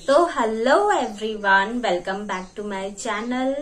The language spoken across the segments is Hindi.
तो hello everyone, welcome back to my channel.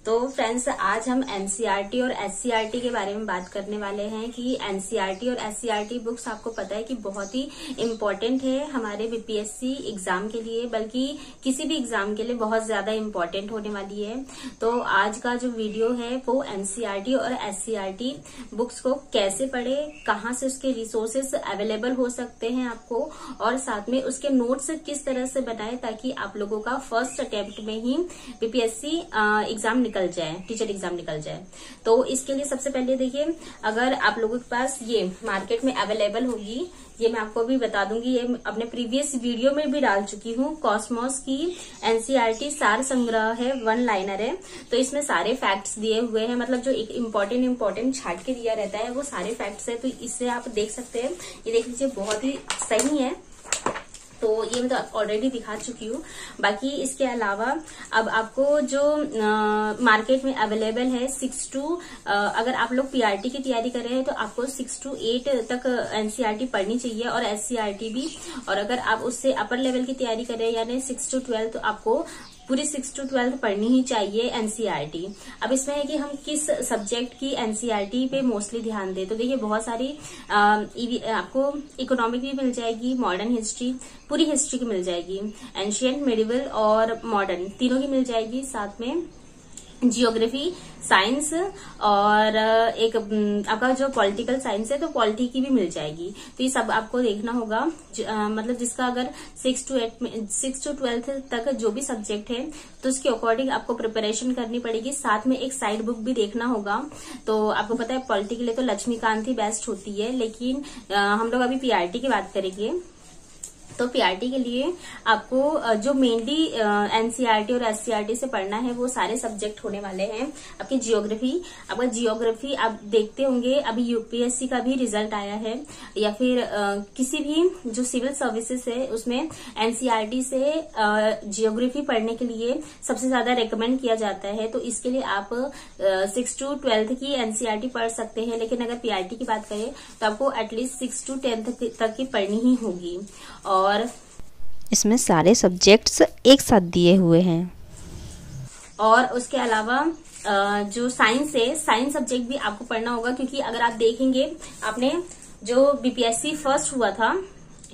तो फ्रेंड्स, आज हम एनसीईआरटी और एससीईआरटी के बारे में बात करने वाले हैं कि एनसीईआरटी और एससीईआरटी बुक्स आपको पता है कि बहुत ही इम्पोर्टेंट है हमारे बीपीएससी एग्जाम के लिए, बल्कि किसी भी एग्जाम के लिए बहुत ज्यादा इम्पोर्टेंट होने वाली है। तो आज का जो वीडियो है वो एनसीईआरटी और एससीईआरटी बुक्स को कैसे पढ़े, कहाँ से उसके रिसोर्सेस अवेलेबल हो सकते हैं आपको, और साथ में उसके नोट्स किस तरह से बनाए ताकि आप लोगों का फर्स्ट अटेम्प्ट में ही बीपीएससी एग्जाम निकल जाए, टीचर एग्जाम निकल जाए। तो इसके लिए सबसे पहले देखिए, अगर आप लोगों के पास ये मार्केट में अवेलेबल होगी, ये मैं आपको भी बता दूंगी, ये अपने प्रीवियस वीडियो में भी डाल चुकी हूँ। कॉस्मोस की एनसीईआरटी सार संग्रह है, वन लाइनर है। तो इसमें सारे फैक्ट्स दिए हुए हैं, मतलब जो एक इम्पोर्टेंट छाट के दिया रहता है वो सारे फैक्ट्स है। तो इससे आप देख सकते हैं, ये देख लीजिए, बहुत ही सही है। तो ये मैं तो ऑलरेडी दिखा चुकी हूँ। बाकी इसके अलावा अब आपको जो मार्केट में अवेलेबल है 6 to अगर आप लोग पीआरटी की तैयारी कर रहे हैं तो आपको 6 to 8 तक एनसीईआरटी पढ़नी चाहिए, और एससीईआरटी भी। और अगर आप उससे अपर लेवल की तैयारी कर रहे हैं यानी 6 to 12, तो आपको पूरी 6 to 12 पढ़नी ही चाहिए एनसीईआरटी। अब इसमें है कि हम किस सब्जेक्ट की एनसीईआरटी पे मोस्टली ध्यान दें। तो देखिए, बहुत सारी आपको इकोनॉमिक भी मिल जाएगी, मॉडर्न हिस्ट्री, पूरी हिस्ट्री की मिल जाएगी, एंशियंट, मिडिवल और मॉडर्न तीनों की मिल जाएगी, साथ में जियोग्राफी, साइंस, और एक आपका जो पॉलिटिकल साइंस है तो पॉलिटी की भी मिल जाएगी। तो ये सब आपको देखना होगा, मतलब जिसका अगर 6 to 12 तक जो भी सब्जेक्ट है तो उसके अकॉर्डिंग आपको प्रिपरेशन करनी पड़ेगी। साथ में एक साइड बुक भी देखना होगा। तो आपको पता है पॉलिटी के लिए तो लक्ष्मीकांत ही बेस्ट होती है, लेकिन हम लोग अभी पीआरटी की बात करेंगे। तो पीआरटी के लिए आपको जो मेनली एनसीईआरटी और एससीईआरटी से पढ़ना है वो सारे सब्जेक्ट होने वाले हैं। आपकी जियोग्राफी आप देखते होंगे, अभी यूपीएससी का भी रिजल्ट आया है, या फिर किसी भी जो सिविल सर्विसेज है उसमें एनसीईआरटी से जियोग्राफी पढ़ने के लिए सबसे ज्यादा रेकमेंड किया जाता है। तो इसके लिए आप 6 to 12 की एनसीईआरटी पढ़ सकते हैं, लेकिन अगर पीआरटी की बात करें तो आपको एटलीस्ट 6 to 10 तक की पढ़नी ही होगी। और इसमें सारे सब्जेक्ट्स एक साथ दिए हुए हैं। और उसके अलावा जो साइंस है, साइंस सब्जेक्ट भी आपको पढ़ना होगा, क्योंकि अगर आप देखेंगे, आपने जो बीपीएससी फर्स्ट हुआ था,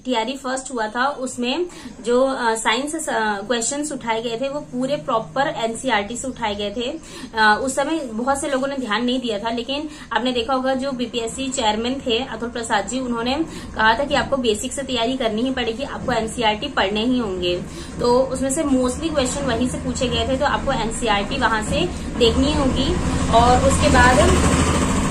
टीआरई फर्स्ट हुआ था, उसमें जो साइंस क्वेश्चंस उठाए गए थे वो पूरे प्रॉपर एनसीईआरटी से उठाए गए थे। उस समय बहुत से लोगों ने ध्यान नहीं दिया था, लेकिन आपने देखा होगा जो बीपीएससी चेयरमैन थे अतुल प्रसाद जी, उन्होंने कहा था कि आपको बेसिक से तैयारी करनी ही पड़ेगी, आपको एनसीईआरटी पढ़ने ही होंगे। तो उसमें से मोस्टली क्वेश्चन वहीं से पूछे गए थे, तो आपको एनसीईआरटी वहां से देखनी होगी। और उसके बाद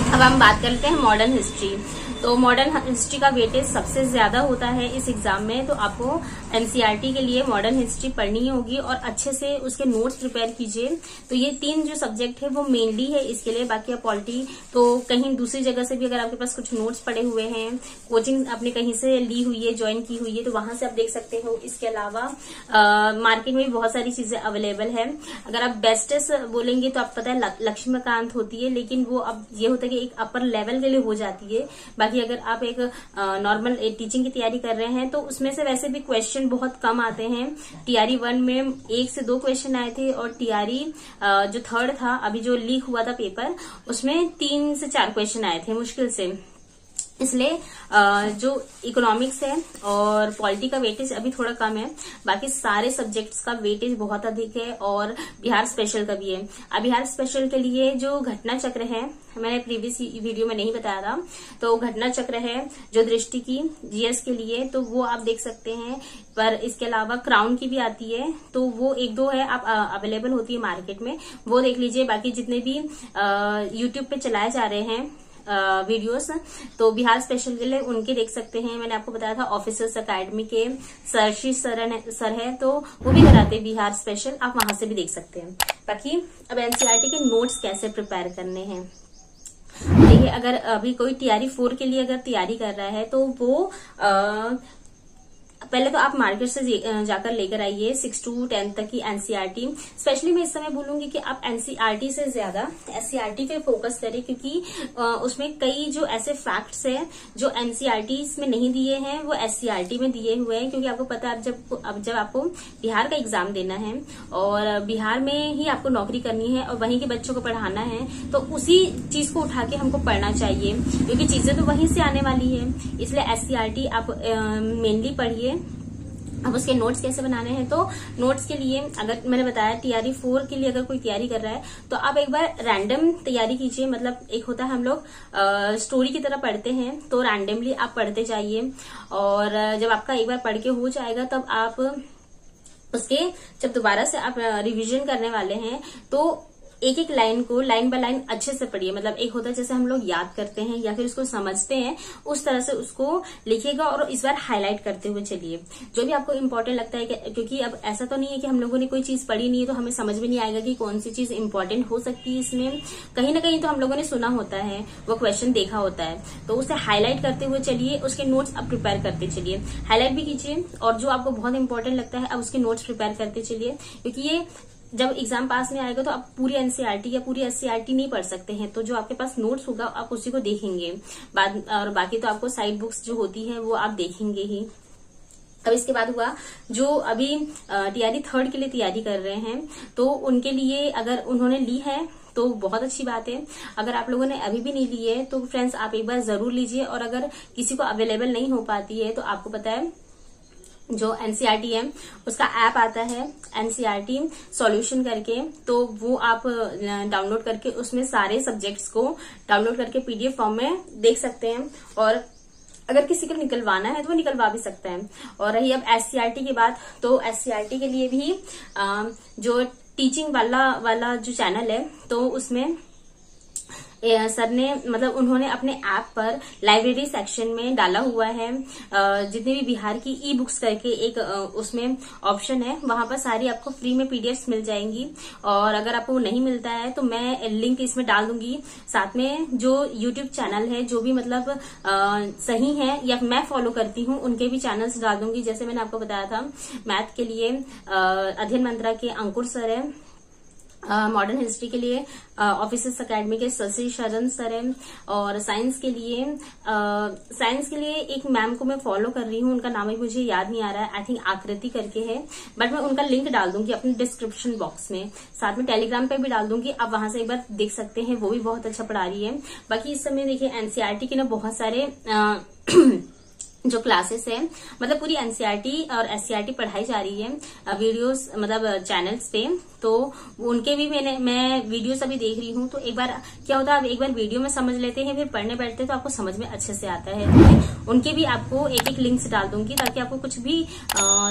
अब हम बात करते हैं मॉडर्न हिस्ट्री। तो मॉडर्न हिस्ट्री का वेटेज सबसे ज्यादा होता है इस एग्जाम में, तो आपको एनसीईआरटी के लिए मॉडर्न हिस्ट्री पढ़नी ही होगी और अच्छे से उसके नोट्स प्रिपेयर कीजिए। तो ये 3 जो सब्जेक्ट है वो मेनली है इसके लिए। बाकी आप पॉलिटी तो कहीं दूसरी जगह से भी अगर आपके पास कुछ नोट्स पड़े हुए हैं, कोचिंग आपने कहीं से ली हुई है, ज्वाइन की हुई है, तो वहां से आप देख सकते हो। इसके अलावा मार्केट में भी बहुत सारी चीजें अवेलेबल है। अगर आप बेस्टेस्ट बोलेंगे तो आप पता है लक्ष्मीकांत होती है, लेकिन वो अब ये होता है कि एक अपर लेवल के लिए हो जाती है। बाकी अगर आप एक नॉर्मल टीचिंग की तैयारी कर रहे हैं तो उसमें से वैसे भी क्वेश्चन बहुत कम आते हैं। टीआरई 1 में 1 से 2 क्वेश्चन आए थे, और टीआरई जो 3rd था, अभी जो लीक हुआ था पेपर, उसमें 3 से 4 क्वेश्चन आए थे मुश्किल से। इसलिए जो इकोनॉमिक्स है और पॉलिटी का वेटेज अभी थोड़ा कम है, बाकी सारे सब्जेक्ट्स का वेटेज बहुत अधिक है, और बिहार स्पेशल का भी है। अब बिहार स्पेशल के लिए जो घटना चक्र है, मैंने प्रीवियस वीडियो में नहीं बताया था, तो घटना चक्र है जो दृष्टि की जीएस के लिए, तो वो आप देख सकते हैं। पर इसके अलावा क्राउन की भी आती है, तो वो 1-2 है, आप अवेलेबल होती है मार्केट में, वो देख लीजिए। बाकी जितने भी यूट्यूब पे चलाए जा रहे हैं वीडियोस, तो बिहार स्पेशल के लिए उनके देख सकते हैं। मैंने आपको बताया था ऑफिसर्स अकेडमी के सरशी सर है, तो वो भी कराते हैं बिहार स्पेशल, आप वहां से भी देख सकते हैं। बाकी अब एनसीईआरटी के नोट्स कैसे प्रिपेयर करने हैं, देखिए, अगर अभी कोई टीआरई 4 के लिए अगर तैयारी कर रहा है तो वो पहले तो आप मार्केट से जाकर लेकर आइए 6 to 10 तक की एनसीईआरटी। स्पेशली मैं इस समय बोलूंगी कि आप एनसीईआरटी से ज्यादा एससीईआरटी पे फोकस करें, क्योंकि उसमें कई जो ऐसे फैक्ट्स हैं जो एनसीईआरटी में नहीं दिए हैं वो एससीईआरटी में दिए हुए हैं। क्योंकि आपको पता है जब आपको बिहार का एग्जाम देना है और बिहार में ही आपको नौकरी करनी है और वहीं के बच्चों को पढ़ाना है, तो उसी चीज को उठा के हमको पढ़ना चाहिए, क्योंकि चीजें तो वहीं से आने वाली है। इसलिए एससीईआरटी आप मेनली पढ़िए। अब उसके नोट्स कैसे बनाने हैं, तो नोट्स के लिए अगर मैंने बताया टीआरई 4 के लिए अगर कोई तैयारी कर रहा है तो आप एक बार रैंडम तैयारी कीजिए। मतलब एक होता है हम लोग स्टोरी की तरह पढ़ते हैं, तो रैंडमली आप पढ़ते जाइए और जब आपका एक बार पढ़ के हो जाएगा तब आप उसके जब दोबारा से आप रिवीजन करने वाले हैं तो एक एक लाइन को लाइन बाय लाइन अच्छे से पढ़िए। मतलब एक होता है जैसे हम लोग याद करते हैं या फिर उसको समझते हैं, उस तरह से उसको लिखिएगा और इस बार हाईलाइट करते हुए चलिए जो भी आपको इम्पोर्टेंट लगता है। क्योंकि अब ऐसा तो नहीं है कि हम लोगों ने कोई चीज पढ़ी नहीं है तो हमें समझ में नहीं आएगा कि कौन सी चीज इम्पोर्टेंट हो सकती है। इसमें कहीं ना कहीं तो हम लोगों ने सुना होता है, वो क्वेश्चन देखा होता है, तो उसे हाईलाइट करते हुए चलिए। उसके नोट्स आप प्रिपेयर करते चलिए, हाईलाइट भी कीजिए और जो आपको बहुत इंपॉर्टेंट लगता है अब उसके नोट्स प्रिपेयर करते चलिए। क्योंकि ये जब एग्जाम पास में आएगा तो आप पूरी एनसीईआरटी या पूरी एससीईआरटी नहीं पढ़ सकते हैं, तो जो आपके पास नोट्स होगा आप उसी को देखेंगे और बाकी तो आपको साइड बुक्स जो होती है वो आप देखेंगे ही। अब इसके बाद हुआ जो अभी टीआरई 3 के लिए तैयारी कर रहे हैं, तो उनके लिए अगर उन्होंने ली है तो बहुत अच्छी बात है। अगर आप लोगों ने अभी भी नहीं ली है तो फ्रेंड्स आप एक बार जरूर लीजिए। और अगर किसी को अवेलेबल नहीं हो पाती है तो आपको पता है जो एनसीईआरटी है उसका ऐप आता है एनसीईआरटी सॉल्यूशन करके, तो वो आप डाउनलोड करके उसमें सारे सब्जेक्ट्स को डाउनलोड करके पीडीएफ फॉर्म में देख सकते हैं। और अगर किसी को निकलवाना है तो वो निकलवा भी सकता है। और रही अब एससीईआरटी की बात, तो एससीईआरटी के लिए भी जो टीचिंग वाला जो चैनल है तो उसमें सर ने मतलब उन्होंने अपने ऐप पर लाइब्रेरी सेक्शन में डाला हुआ है जितने भी बिहार की ई बुक्स करके एक उसमें ऑप्शन है, वहां पर सारी आपको फ्री में पीडीएफ्स मिल जाएंगी। और अगर आपको नहीं मिलता है तो मैं लिंक इसमें डाल दूंगी। साथ में जो यूट्यूब चैनल है जो भी मतलब सही है या मैं फॉलो करती हूँ उनके भी चैनल्स डाल दूंगी। जैसे मैंने आपको बताया था मैथ के लिए अध्ययन मंत्रा के अंकुर सर है, मॉडर्न हिस्ट्री के लिए ऑफिसर्स अकेडमी के शशि शरण सर हैं, और साइंस के लिए एक मैम को मैं फॉलो कर रही हूँ, उनका नाम ही मुझे याद नहीं आ रहा है, आई थिंक आकृति करके है, बट मैं उनका लिंक डाल दूंगी अपने डिस्क्रिप्शन बॉक्स में। साथ में टेलीग्राम पे भी डाल दूंगी, आप वहां से एक बार देख सकते हैं, वो भी बहुत अच्छा पढ़ा रही है। बाकी इस समय देखिए एनसीईआरटी के ना बहुत सारे जो क्लासेस है मतलब पूरी एनसीईआरटी और एससीईआरटी पढ़ाई जा रही है वीडियोस मतलब चैनल्स पे, तो उनके भी मैं वीडियोस अभी देख रही हूँ। तो एक बार क्या होता है, आप एक बार वीडियो में समझ लेते हैं फिर पढ़ने बैठते हैं तो आपको समझ में अच्छे से आता है। तो उनके भी आपको एक एक लिंक्स डाल दूंगी ताकि आपको कुछ भी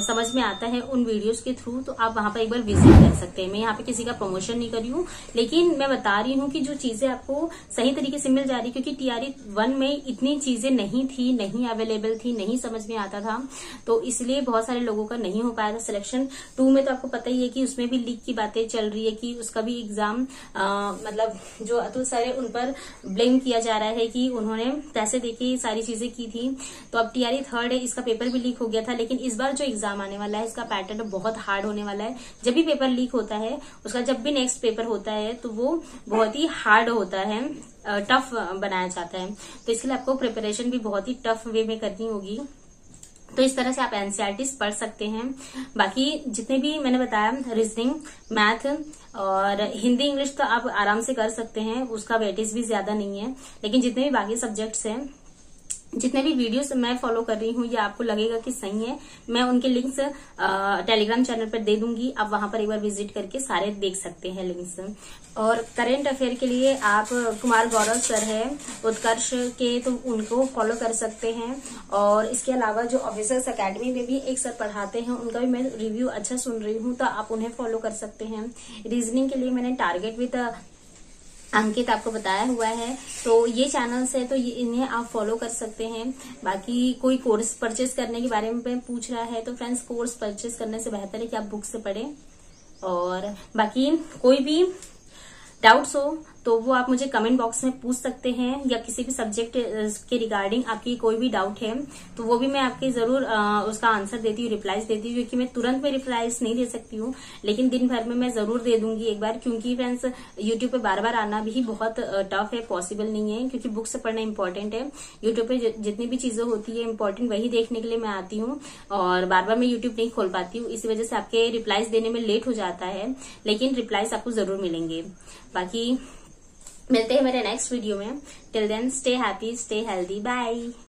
समझ में आता है उन वीडियोस के थ्रू, तो आप वहां पर एक बार विजिट कर सकते हैं। मैं यहाँ पे किसी का प्रमोशन नहीं कर रही हूँ, लेकिन मैं बता रही हूँ कि जो चीजें आपको सही तरीके से मिल जा रही, क्योंकि टीआरई 1 में इतनी चीजें नहीं थी, नहीं अवेलेबल थी, नहीं समझ में आता था, तो इसलिए बहुत सारे लोगों का नहीं हो पाया था सिलेक्शन। 2 में तो आपको पता ही है कि उसमें भी लीक की बातें चल रही है कि उसका भी एग्जाम मतलब जो अतुल सर है उन पर ब्लेम किया जा रहा है कि उन्होंने पैसे देके सारी चीजें की थी। तो अब टीआरई 3 है, इसका पेपर भी लीक हो गया था, लेकिन इस बार जो एग्जाम आने वाला है इसका पैटर्न बहुत हार्ड होने वाला है। जब भी पेपर लीक होता है उसका जब भी नेक्स्ट पेपर होता है तो वो बहुत ही हार्ड होता है, टफ बनाया जाता है, तो इसके लिए आपको प्रिपरेशन भी बहुत ही टफ वे में करनी होगी। तो इस तरह से आप एनसीईआरटी पढ़ सकते हैं। बाकी जितने भी मैंने बताया रीजनिंग, मैथ और हिंदी इंग्लिश तो आप आराम से कर सकते हैं, उसका वेटेज भी ज्यादा नहीं है। लेकिन जितने भी बाकी सब्जेक्ट्स हैं, जितने भी वीडियोस मैं फॉलो कर रही हूँ या आपको लगेगा कि सही है, मैं उनके लिंक्स टेलीग्राम चैनल पर दे दूंगी, आप वहां पर एक बार विजिट करके सारे देख सकते हैं लिंक्स। और करंट अफेयर के लिए आप कुमार गौरव सर है उत्कर्ष के, तो उनको फॉलो कर सकते हैं। और इसके अलावा जो ऑफिसर्स अकेडमी में भी एक सर पढ़ाते हैं, उनका भी मैं रिव्यू अच्छा सुन रही हूँ, तो आप उन्हें फॉलो कर सकते हैं। रीजनिंग के लिए मैंने टारगेट विद अंकित आपको बताया हुआ है, तो ये चैनल्स है, तो ये इन्हें आप फॉलो कर सकते हैं। बाकी कोई कोर्स परचेज करने के बारे में पूछ रहा है तो फ्रेंड्स कोर्स परचेज करने से बेहतर है कि आप बुक से पढ़ें। और बाकी कोई भी डाउट्स हो तो वो आप मुझे कमेंट बॉक्स में पूछ सकते हैं, या किसी भी सब्जेक्ट के रिगार्डिंग आपकी कोई भी डाउट है तो वो भी मैं आपके जरूर उसका आंसर देती हूँ, रिप्लाईज देती हूँ। क्योंकि मैं तुरंत में रिप्लाईज नहीं दे सकती हूँ, लेकिन दिन भर में मैं जरूर दे दूंगी एक बार। क्योंकि फ्रेंड्स यूट्यूब पे बार बार आना भी बहुत टफ है, पॉसिबल नहीं है, क्योंकि बुक से पढ़ना इंपॉर्टेंट है। यूट्यूब पे जितनी भी चीजें होती है इंपॉर्टेंट वही देखने के लिए मैं आती हूँ, और बार बार मैं यूट्यूब नहीं खोल पाती हूँ। इसी वजह से आपके रिप्लाईज देने में लेट हो जाता है, लेकिन रिप्लाईज आपको जरूर मिलेंगे। बाकी मिलते हैं मेरे नेक्स्ट वीडियो में। Till then stay happy, stay healthy, bye.